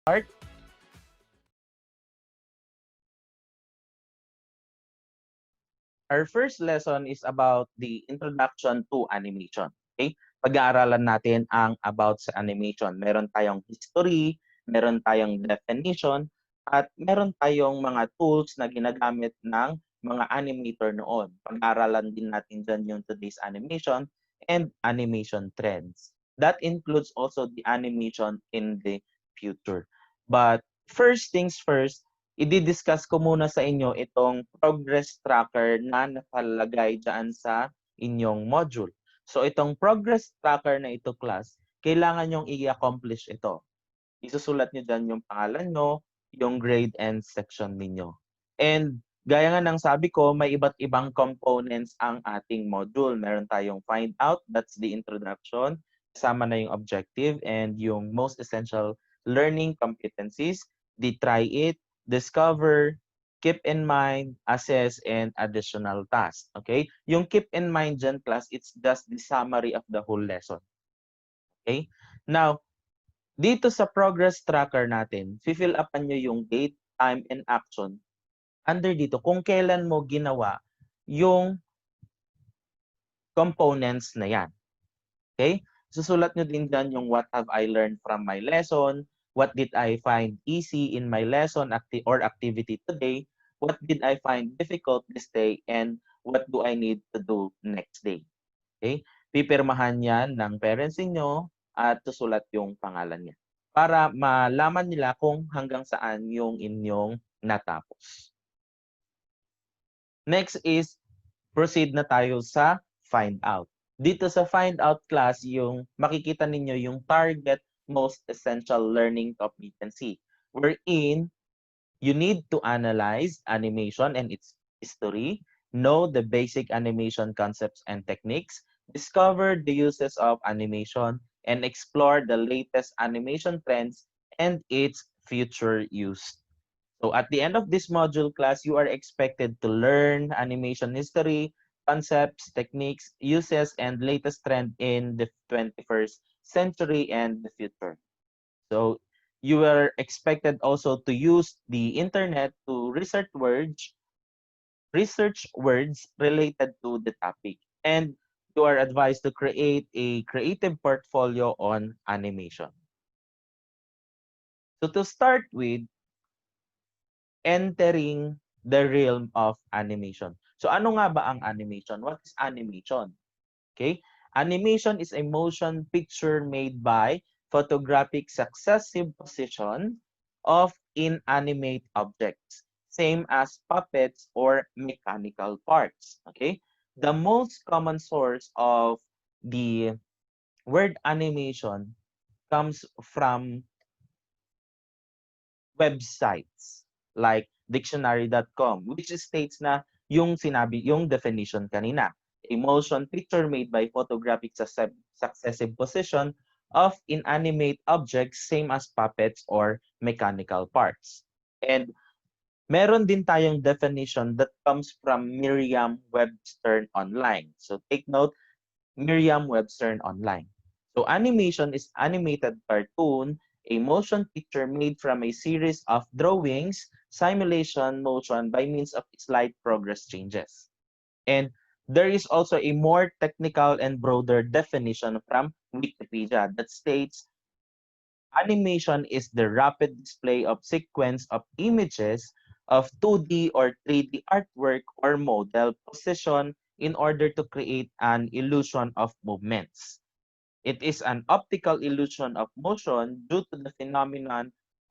start. Our first lesson is about the introduction to animation. Okay? Pag-aaralan natin ang about sa animation. Meron tayong history, meron tayong definition, at meron tayong mga tools na ginagamit ng mga animator noon. Pag-aaralan din natin dyan yung today's animation and animation trends. That includes also the animation in the future. But first things first, i-discuss ko muna sa inyo itong progress tracker na nakalagay dyan sa inyong module. So itong progress tracker na ito class, kailangan nyong i-accomplish ito. Isusulat nyo dyan yung pangalan nyo, yung grade and section ninyo. And gaya nga ng sabi ko, may iba't ibang components ang ating module. Meron tayong find out, that's the introduction. Kasama na yung objective and yung most essential learning competencies. The try it, discover, keep in mind, assess, and additional tasks. Okay? Yung keep in mind dyan, class, it's just the summary of the whole lesson. Okay? Now, dito sa progress tracker natin, fill upan nyo yung date, time, and action under dito kung kailan mo ginawa yung components na yan. Okay? Susulat nyo din dyan yung what have I learned from my lesson, what did I find easy in my lesson or activity today, what did I find difficult this day, and what do I need to do next day. Okay? Pipirmahan yan ng parents niyo at susulat yung pangalan niya para malaman nila kung hanggang saan yung inyong natapos. Next is proceed na tayo sa find out. Dito sa find out class, yung makikita ninyo yung target most essential learning competency wherein you need to analyze animation and its history, know the basic animation concepts and techniques, discover the uses of animation, and explore the latest animation trends and its future use. So at the end of this module class, you are expected to learn animation history, concepts, techniques, uses, and latest trend in the 21st century and the future. So you are expected also to use the internet to research words related to the topic. And you are advised to create a creative portfolio on animation. So to start with, entering the realm of animation. So ano nga ba ang animation? What is animation? Okay? Animation is a motion picture made by photographic successive position of inanimate objects, same as puppets or mechanical parts. Okay? The most common source of the word animation comes from websites like dictionary.com, which states na yung sinabi, yung definition kanina. A motion picture made by photographic successive position of inanimate objects, same as puppets or mechanical parts. And meron din tayong definition that comes from Merriam-Webster Online. So take note, Merriam-Webster Online. So animation is animated cartoon, a motion picture made from a series of drawings, simulation motion by means of slight progress changes. And there is also a more technical and broader definition from Wikipedia that states animation is the rapid display of sequence of images of 2D or 3D artwork or model position in order to create an illusion of movements. It is an optical illusion of motion due to the phenomenon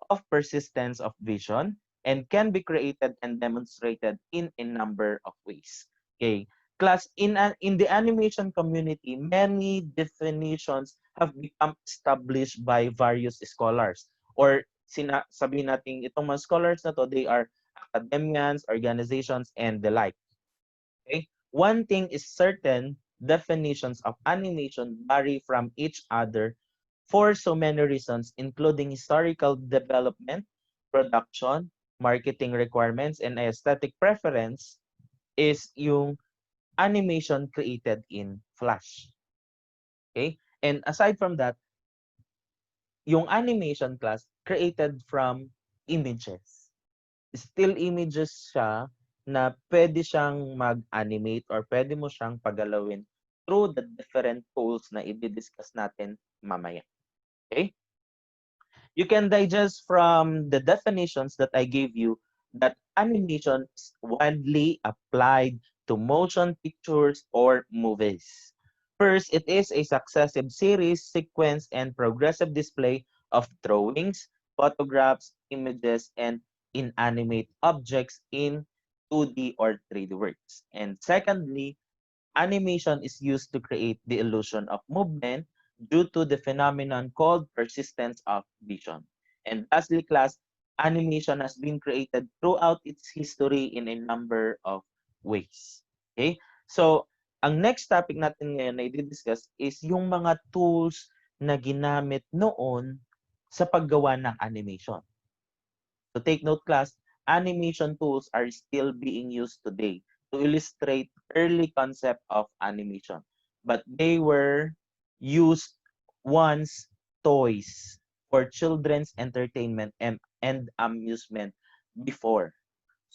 of persistence of vision and can be created and demonstrated in a number of ways. Okay. Class, in the animation community, many definitions have become established by various scholars. Or sabihin natin, itong mga scholars na to, they are academians, organizations, and the like. Okay? One thing is certain, definitions of animation vary from each other for so many reasons, including historical development, production, marketing requirements, and aesthetic preference, is yung animation created in Flash. Okay? And aside from that, yung animation class created from images. Still images siya na pwede siyang mag-animate or pwede mo siyang pagalawin through the different tools na i-discuss natin mamaya. Okay? You can digest from the definitions that I gave you that animation is widely applied to motion pictures or movies. First, it is a successive series, sequence, and progressive display of drawings, photographs, images, and inanimate objects in 2D or 3D works. And secondly, animation is used to create the illusion of movement due to the phenomenon called persistence of vision. And lastly, class, animation has been created throughout its history in a number of ways. Okay? So, ang next topic natin ngayon na i-discuss is yung mga tools na ginamit noon sa paggawa ng animation. So take note, class, animation tools are still being used today to illustrate early concept of animation. But they were used once toys for children's entertainment and amusement before.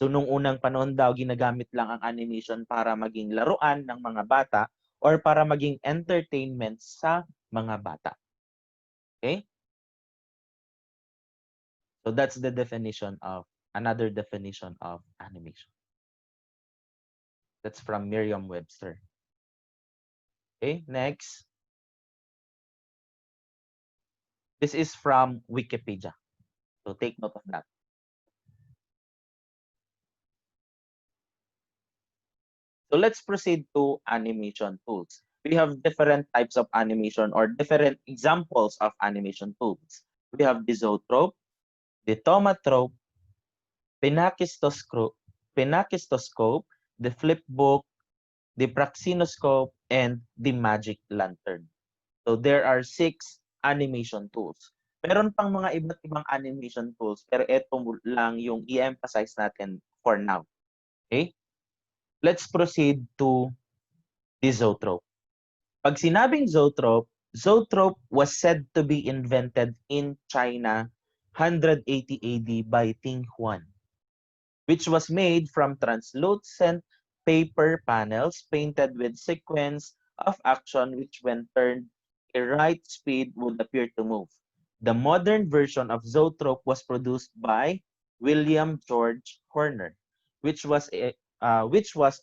So nung unang panahon daw, ginagamit lang ang animation para maging laruan ng mga bata or para maging entertainment sa mga bata. Okay? So that's the definition of another definition of animation. That's from Merriam-Webster. Okay, next. This is from Wikipedia. So take note of that. So let's proceed to animation tools. We have different types of animation or different examples of animation tools. We have the Zotrope, the Tomatrope, Penakistoscope, the Flipbook, the Praxinoscope, and the Magic Lantern. So there are 6 animation tools. Meron pang mga iba't ibang animation tools pero ito lang yung i-emphasize natin for now. Okay? Let's proceed to the Zotrope. Pag sinabing Zotrope, Zotrope was said to be invented in China 180 AD by Ting Huan, which was made from translucent paper panels painted with sequence of action which when turned a right speed would appear to move. The modern version of Zoetrope was produced by William George Horner, which was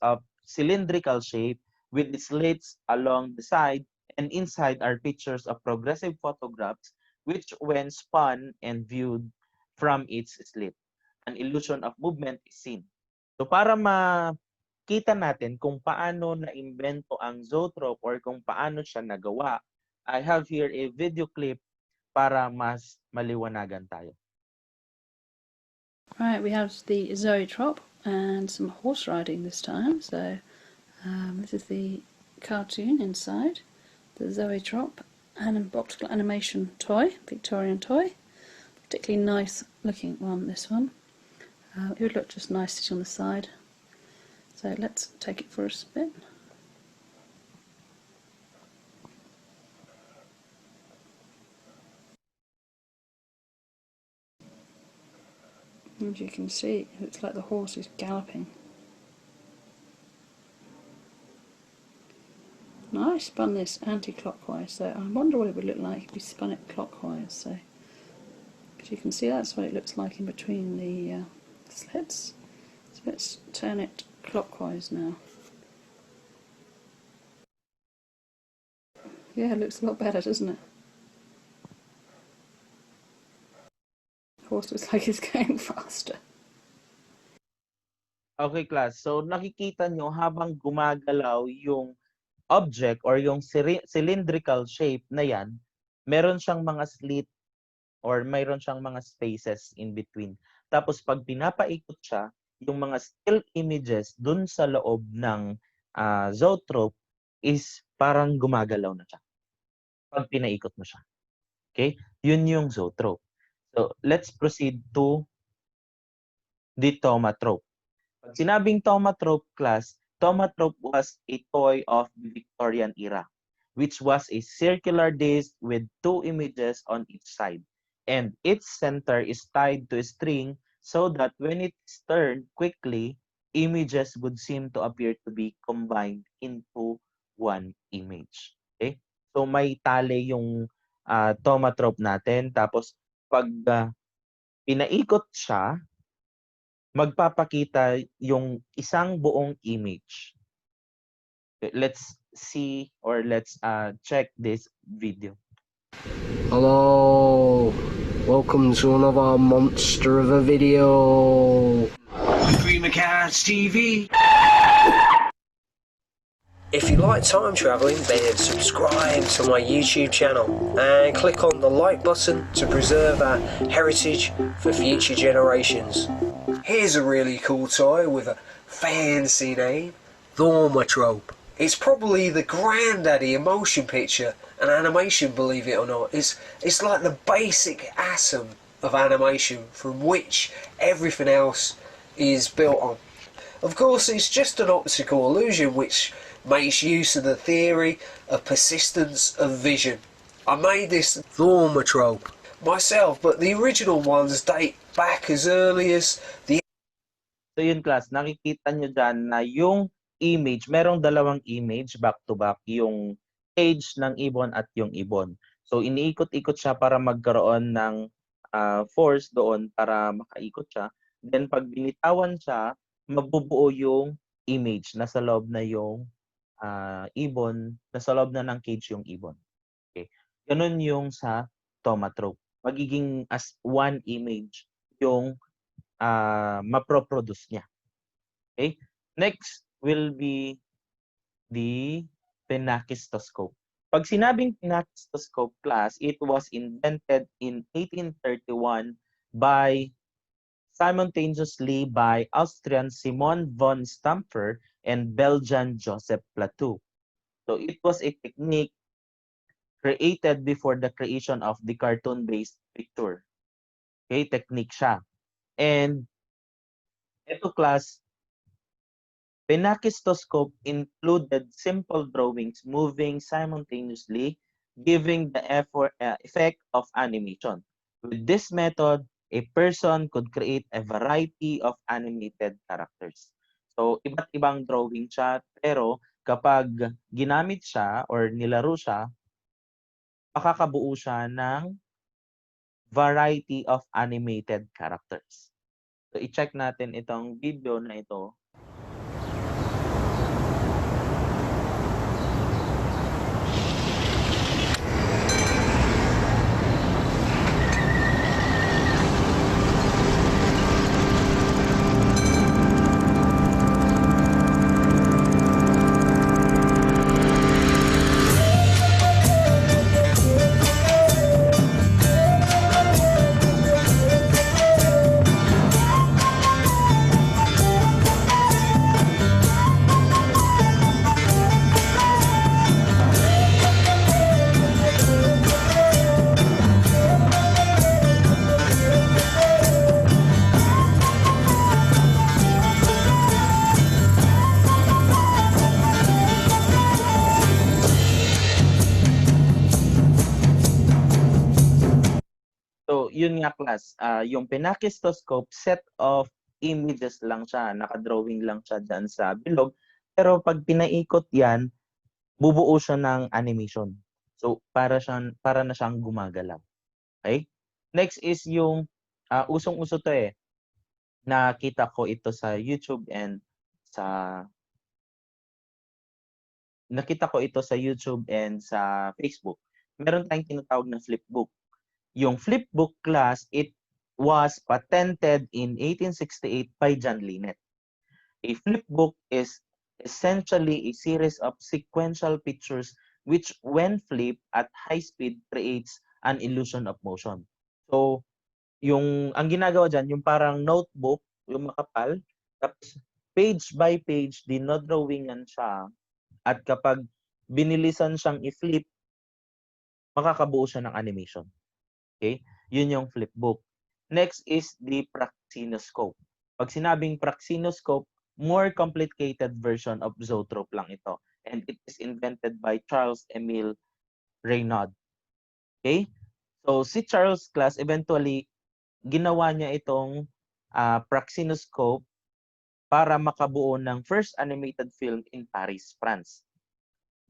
of cylindrical shape with slits along the side, and inside are pictures of progressive photographs which when spun and viewed from its slit an illusion of movement is seen. So para makita natin kung paano na-imbento ang Zoetrope or kung paano siya nagawa, I have here a video clip para mas maliwanagan tayo. Right, we have the Zoetrope and some horse riding this time. So this is the cartoon inside, the Zoetrope and optical animation toy, Victorian toy. Particularly nice looking one, this one. It would look just nice sitting on the side. So let's take it for a spin. As you can see, it looks like the horse is galloping. Now I spun this anti-clockwise, so I wonder what it would look like if we spun it clockwise. So, as you can see, that's what it looks like in between the slits. So let's turn it clockwise now. Yeah, it looks a lot better, doesn't it? The horse looks like it's going faster. Okay, class. So nakikita nyo habang gumagalaw yung object or yung cylindrical shape na yan, meron siyang mga slit or mayroon siyang mga spaces in between. Tapos pag pinapaikot siya, yung mga still images dun sa loob ng Zoetrope is parang gumagalaw na siya pag pinaikot mo siya. Okay? Yun yung Zoetrope. So, let's proceed to the Tomatrope. Pag sinabing Tomatrope class, Tomatrope was a toy of the Victorian era. which was a circular disc with two images on each side. And its center is tied to a string so that when it's turned quickly, images would seem to appear to be combined into one image. Okay? So may tali yung tomatrope natin. Tapos pag pinaikot siya, magpapakita yung isang buong image. Let's see or let's check this video. Hello, welcome to another monster of a video. Dreamcast TV. If you like time travelling, then subscribe to my YouTube channel and click on the like button to preserve our heritage for future generations. Here's a really cool toy with a fancy name, Zotrope. It's probably the granddaddy of motion picture and animation, believe it or not. It's like the basic atom of animation from which everything else is built on. Of course, it's just an optical illusion which makes use of the theory of persistence of vision. I made this Zotrope myself, but the original ones date back as early as the... So yun class, nakikita nyo dyan na yung image, merong dalawang image back to back, yung cage ng ibon at yung ibon. So iniikot-ikot siya para magkaroon ng force doon para makaikot siya. Then pag binitawan siya, mabubuo yung image, nasa loob na yung ibon, nasa loob na ng cage yung ibon. Okay. Ganun yung sa tomatrope. Magiging as one image yung maproproduce niya. Okay? Next will be the penakistoscope. Pag sinabing penakistoscope class, it was invented in 1831 by simultaneously by Austrian Simon von Stamfer and Belgian Joseph Plateau. So it was a technique created before the creation of the cartoon-based picture. Okay, technique siya. And ito class, penakistoscope included simple drawings moving simultaneously, giving the effect of animation. With this method, a person could create a variety of animated characters. So, iba't ibang drawing siya, pero kapag ginamit siya or nilaro siya, makakabuo siya ng variety of animated characters. So, i-check natin itong video na ito. So, yun nga class, yung penakistoscope, set of images lang siya, nakadrawing lang siya dyan sa bilog. Pero pag pinaikot yan, bubuo siya ng animation. So, para na siyang gumagalaw. Okay? Next is yung, usong-uso to eh. Nakita ko ito sa YouTube and sa Facebook. Meron tayong tinatawag na Flipbook. Yung Flipbook class, it was patented in 1868 by John Linnet. A flipbook is essentially a series of sequential pictures which when flipped at high speed creates an illusion of motion. So, ang ginagawa dyan, yung parang notebook, yung makapal, tapos page by page, dinodrawingan siya, at kapag binilisan siyang i-flip, makakabuo siya ng animation. Okay? Yun yung flipbook. Next is the praxinoscope. Pag sinabing praxinoscope, more complicated version of Zotrope lang ito. and it is invented by Charles Emile Raynaud. Okay? So si Charles Glass eventually ginawa niya itong praxinoscope para makabuo ng first animated film in Paris, France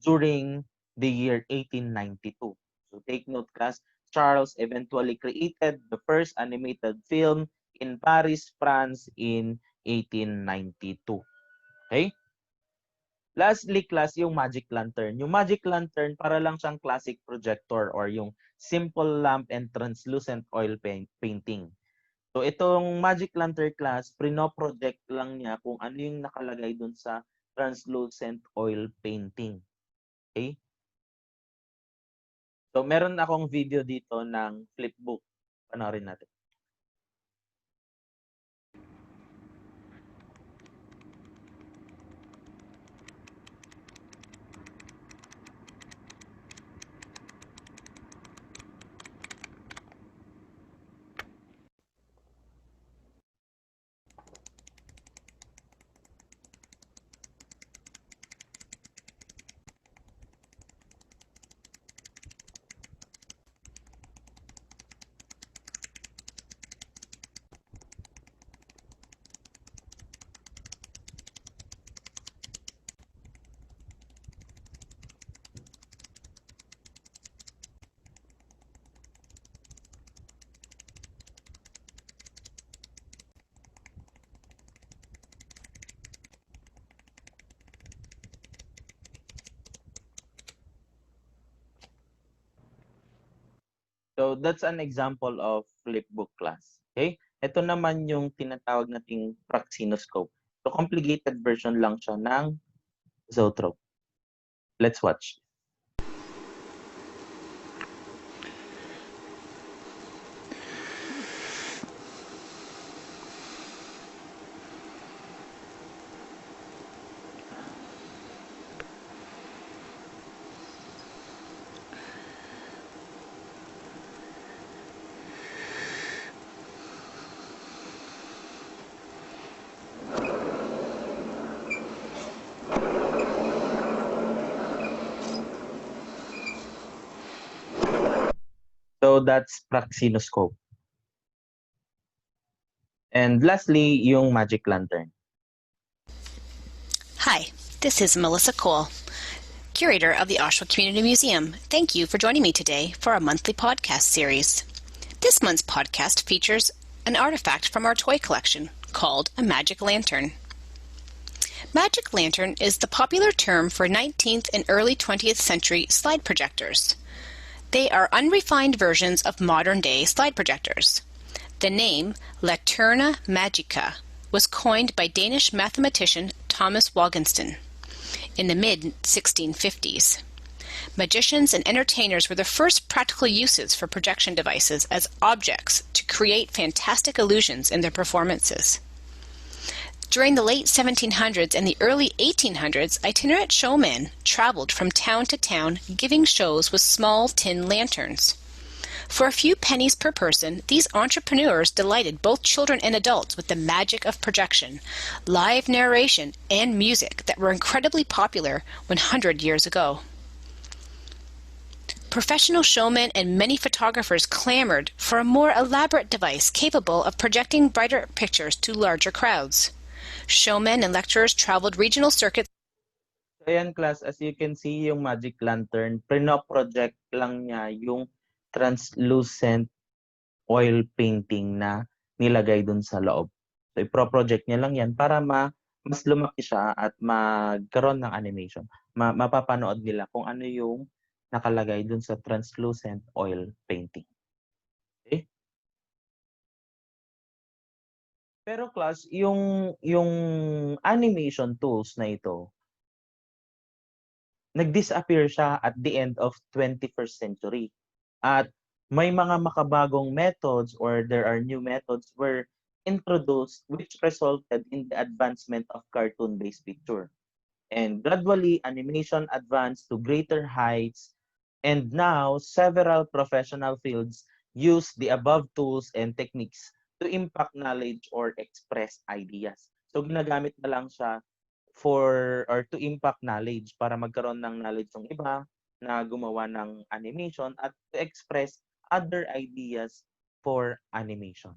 during the year 1892. So take note, class, Charles eventually created the first animated film in Paris, France in 1892. Okay? Lastly, class, yung magic lantern. Yung magic lantern, para lang siyang classic projector or yung simple lamp and translucent oil painting. So itong magic lantern, class, prino-project lang niya kung ano yung nakalagay dun sa translucent oil painting. Okay? So meron akong video dito ng Flipbook. Panoorin natin. So that's an example of flipbook, class. Okay? Ito naman yung tinatawag nating praxinoscope. So complicated version lang siya ng Zotrope. Let's watch. So that's praxinoscope. And lastly, yung magic lantern. Hi, this is Melissa Cole, curator of the Oshawa Community Museum. Thank you for joining me today for our monthly podcast series. This month's podcast features an artifact from our toy collection called a magic lantern. Magic lantern is the popular term for 19th and early 20th century slide projectors. They are unrefined versions of modern-day slide projectors. The name Laterna Magica was coined by Danish mathematician Thomas Wagensten in the mid-1650s. Magicians and entertainers were the first practical uses for projection devices as objects to create fantastic illusions in their performances. During the late 1700s and the early 1800s, itinerant showmen traveled from town to town giving shows with small tin lanterns. For a few pennies per person, these entrepreneurs delighted both children and adults with the magic of projection, live narration, and music that were incredibly popular 100 years ago. Professional showmen and many photographers clamored for a more elaborate device capable of projecting brighter pictures to larger crowds. Showmen and lecturers traveled regional circuits. So ayan, class, as you can see, yung magic lantern, prino-project lang niya yung translucent oil painting na nilagay dun sa loob. So ipro-project niya lang yan para mas lumaki siya at magkaroon ng animation. Mapapanood nila kung ano yung nakalagay dun sa translucent oil painting. Okay? Pero class, yung animation tools na ito, nag-disappear siya at the end of 21st century. At may mga makabagong methods or there are new methods were introduced which resulted in the advancement of cartoon-based picture. And gradually, animation advanced to greater heights, and now several professional fields use the above tools and techniques to impact knowledge or express ideas. So ginagamit na lang siya for or to impact knowledge para magkaroon ng knowledge ng iba na gumawa ng animation at to express other ideas for animation.